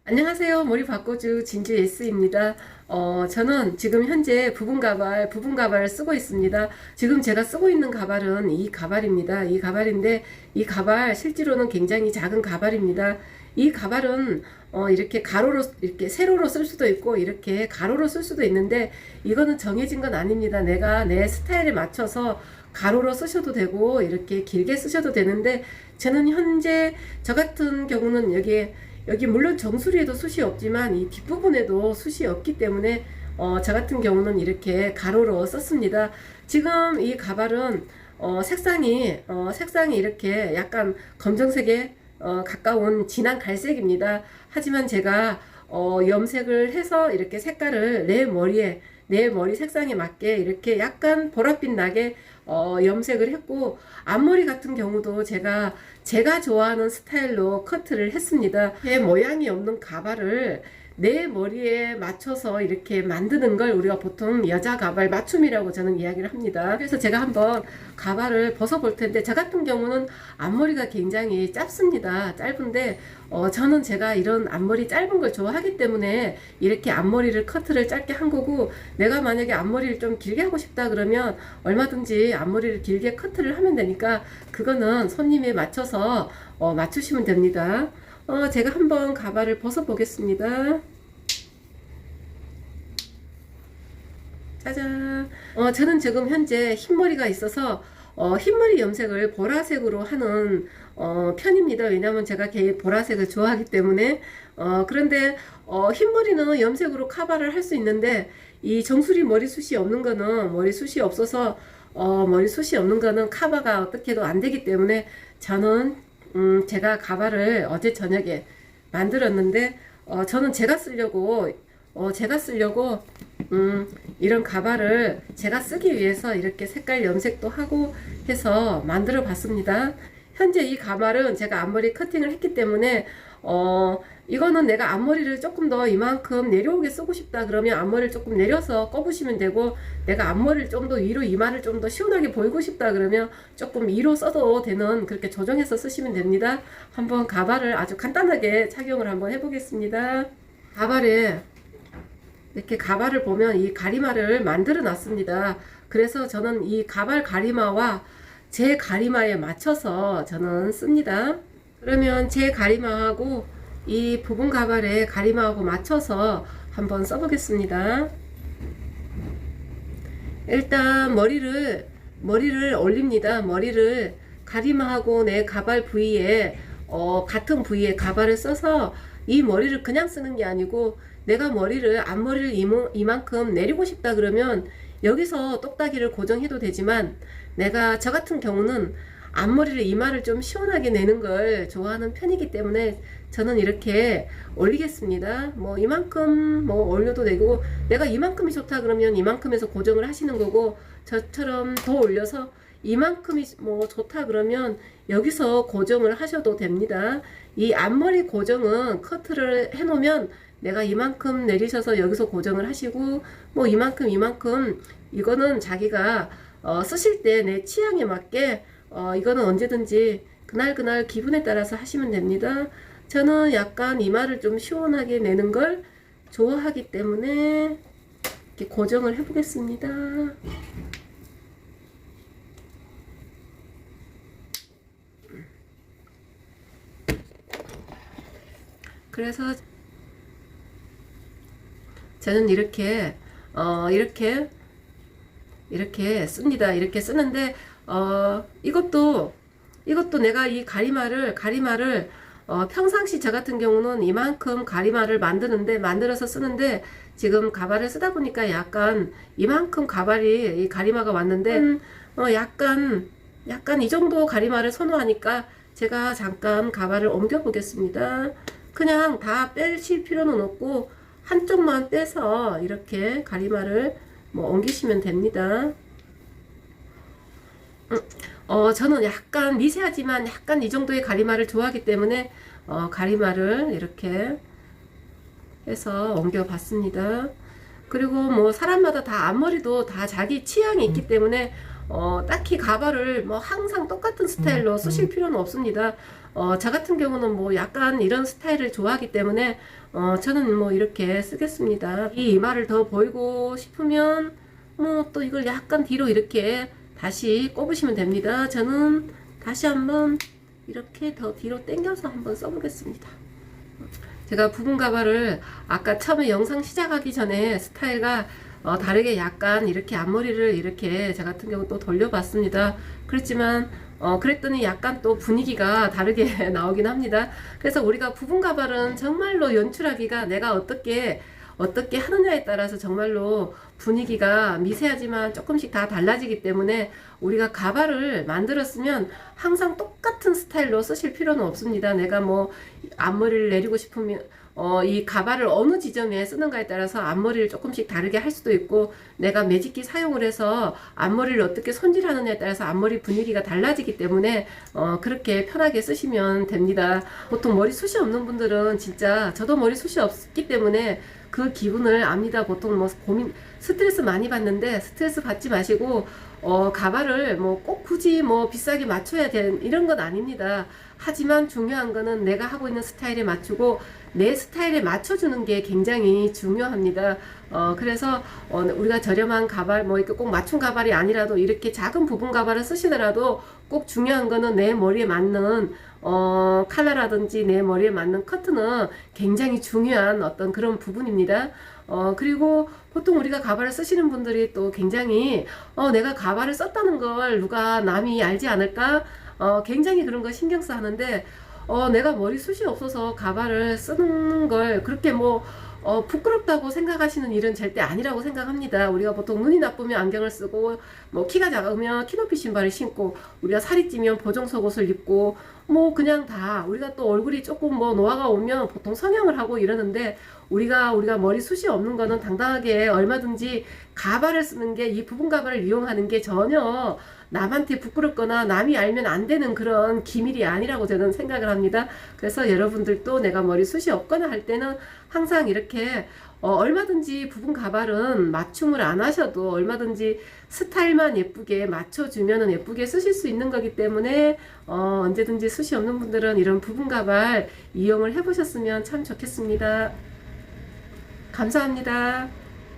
안녕하세요. 머리 바꿔주 진주 S입니다. 저는 지금 현재 부분 가발을 쓰고 있습니다. 지금 제가 쓰고 있는 가발은 이 가발입니다. 이 가발인데, 이 가발 실제로는 굉장히 작은 가발입니다. 이 가발은 이렇게 가로로, 이렇게 세로로 쓸 수도 있고, 이렇게 가로로 쓸 수도 있는데, 이거는 정해진 건 아닙니다. 내가 내 스타일에 맞춰서 가로로 쓰셔도 되고, 이렇게 길게 쓰셔도 되는데, 저는 현재, 저 같은 경우는 여기 물론 정수리에도 숱이 없지만 이 뒷부분에도 숱이 없기 때문에 저 같은 경우는 이렇게 가로로 썼습니다. 지금 이 가발은 색상이 이렇게 약간 검정색에 가까운 진한 갈색입니다. 하지만 제가 염색을 해서 이렇게 색깔을 내 머리 색상에 맞게 이렇게 약간 보랏빛 나게 염색을 했고, 앞머리 같은 경우도 제가 좋아하는 스타일로 커트를 했습니다. 제 모양이 없는 가발을 내 머리에 맞춰서 이렇게 만드는 걸 우리가 보통 여자 가발 맞춤이라고 저는 이야기를 합니다. 그래서 제가 한번 가발을 벗어볼 텐데, 저 같은 경우는 앞머리가 굉장히 짧습니다. 짧은데 저는 제가 이런 앞머리 짧은 걸 좋아하기 때문에 이렇게 앞머리를 커트를 짧게 한 거고, 내가 만약에 앞머리를 좀 길게 하고 싶다 그러면 얼마든지 앞머리를 길게 커트를 하면 되니까 그거는 손님에 맞춰서 맞추시면 됩니다. 제가 한번 가발을 벗어 보겠습니다. 짜잔. 저는 지금 현재 흰머리가 있어서 흰머리 염색을 보라색으로 하는 편입니다. 왜냐하면 제가 개 보라색을 좋아하기 때문에. 그런데 흰머리는 염색으로 커버를 할 수 있는데, 이 정수리 머리숱이 없는 거는, 머리숱이 없어서 머리숱이 없는 거는 커버가 어떻게 해도 안 되기 때문에, 저는 제가 가발을 어제 저녁에 만들었는데, 저는 제가 쓰려고 이런 가발을 제가 쓰기 위해서 이렇게 색깔 염색도 하고 해서 만들어 봤습니다. 현재 이 가발은 제가 앞머리 커팅을 했기 때문에 이거는 내가 앞머리를 조금 더 이만큼 내려오게 쓰고 싶다 그러면 앞머리를 조금 내려서 꼽으시면 되고, 내가 앞머리를 좀 더 위로, 이마를 좀 더 시원하게 보이고 싶다 그러면 조금 위로 써도 되는, 그렇게 조정해서 쓰시면 됩니다. 한번 가발을 아주 간단하게 착용을 한번 해보겠습니다. 이렇게 가발을 보면 이 가리마를 만들어 놨습니다. 그래서 저는 이 가발 가리마와 제 가리마에 맞춰서 저는 씁니다. 그러면 제 가리마하고 이 부분 가발의 가리마하고 맞춰서 한번 써보겠습니다. 일단 머리를 올립니다. 머리를 가리마하고 내 가발 부위에 같은 부위에 가발을 써서, 이 머리를 그냥 쓰는 게 아니고, 내가 앞머리를 이만큼 내리고 싶다 그러면 여기서 똑딱이를 고정해도 되지만, 저 같은 경우는 앞머리를, 이마를 좀 시원하게 내는 걸 좋아하는 편이기 때문에 저는 이렇게 올리겠습니다. 이만큼 올려도 되고, 내가 이만큼이 좋다 그러면 이만큼에서 고정을 하시는 거고, 저처럼 더 올려서 이만큼이 좋다 그러면 여기서 고정을 하셔도 됩니다. 이 앞머리 고정은 커트를 해 놓으면 내가 이만큼 내리셔서 여기서 고정을 하시고, 이만큼 이거는 자기가 쓰실 때 내 취향에 맞게 이거는 언제든지 그날 기분에 따라서 하시면 됩니다. 저는 약간 이마를 좀 시원하게 내는 걸 좋아하기 때문에 이렇게 고정을 해 보겠습니다. 그래서 저는 이렇게 씁니다. 이렇게 쓰는데, 이것도 내가 이 가리마를 평상시 저 같은 경우는 이만큼 가리마를 만들어서 쓰는데, 지금 가발을 쓰다 보니까 약간 이만큼 이 가리마가 왔는데, 약간 이 정도 가리마를 선호하니까 제가 잠깐 가발을 옮겨 보겠습니다. 그냥 다 빼실 필요는 없고, 한쪽만 빼서 이렇게 가리마를 옮기시면 됩니다. 저는 약간 미세하지만 약간 이 정도의 가리마를 좋아하기 때문에 가리마를 이렇게 해서 옮겨 봤습니다. 그리고 사람마다 다 앞머리도 다 자기 취향이 있기 때문에 딱히 가발을 뭐 항상 똑같은 스타일로 쓰실 필요는 없습니다. 저 같은 경우는 뭐 약간 이런 스타일을 좋아하기 때문에 저는 뭐 이렇게 쓰겠습니다. 이 이마를 더 보이고 싶으면 뭐 또 이걸 약간 뒤로 이렇게 다시 꼽으시면 됩니다. 저는 다시 한번 이렇게 더 뒤로 당겨서 한번 써보겠습니다. 제가 부분 가발을 아까 처음에 영상 시작하기 전에 스타일과 다르게 약간 이렇게 앞머리를 이렇게 저 같은 경우 또 돌려봤습니다. 그렇지만 그랬더니 약간 또 분위기가 다르게 나오긴 합니다. 그래서 우리가 부분 가발은 정말로 연출하기가 내가 어떻게 하느냐에 따라서 정말로 분위기가 미세하지만 조금씩 다 달라지기 때문에 우리가 가발을 만들었으면 항상 똑같은 스타일로 쓰실 필요는 없습니다. 내가 뭐 앞머리를 내리고 싶으면 이 가발을 어느 지점에 쓰는가에 따라서 앞머리를 조금씩 다르게 할 수도 있고, 내가 매직기 사용을 해서 앞머리를 어떻게 손질하느냐에 따라서 앞머리 분위기가 달라지기 때문에 그렇게 편하게 쓰시면 됩니다. 보통 머리숱이 없는 분들은 진짜, 저도 머리숱이 없기 때문에 그 기분을 압니다. 보통 뭐 스트레스 많이 받는데 스트레스 받지 마시고 가발을 뭐 꼭 굳이 뭐 비싸게 맞춰야 되는 이런 건 아닙니다. 하지만 중요한 거는 내가 하고 있는 스타일에 맞추고 내 스타일에 맞춰주는 게 굉장히 중요합니다. 그래서 우리가 저렴한 가발, 뭐 이렇게 꼭 맞춤 가발이 아니라도 이렇게 작은 부분 가발을 쓰시더라도 꼭 중요한 거는 내 머리에 맞는 컬러라든지 내 머리에 맞는 커트는 굉장히 중요한 어떤 그런 부분입니다. 그리고 보통 우리가 가발을 쓰시는 분들이 또 굉장히 내가 가발을 썼다는 걸 누가 남이 알지 않을까? 굉장히 그런 거 신경 써 하는데, 내가 머리숱이 없어서 가발을 쓰는 걸 그렇게 뭐 부끄럽다고 생각하시는 일은 절대 아니라고 생각합니다. 우리가 보통 눈이 나쁘면 안경을 쓰고, 뭐 키가 작으면 키높이 신발을 신고, 우리가 살이 찌면 보정 속옷을 입고, 뭐 그냥 다 우리가 또 얼굴이 조금 뭐 노화가 오면 보통 성형을 하고 이러는데, 우리가 머리숱이 없는 거는 당당하게 얼마든지 가발을 쓰는 게, 이 부분 가발을 이용하는 게 전혀 남한테 부끄럽거나 남이 알면 안 되는 그런 기밀이 아니라고 저는 생각을 합니다. 그래서 여러분들도 내가 머리숱이 없거나 할 때는 항상 이렇게 얼마든지 부분 가발은 맞춤을 안 하셔도 얼마든지 스타일만 예쁘게 맞춰주면은 예쁘게 쓰실 수 있는 거기 때문에 언제든지 숱이 없는 분들은 이런 부분 가발 이용을 해보셨으면 참 좋겠습니다. 감사합니다.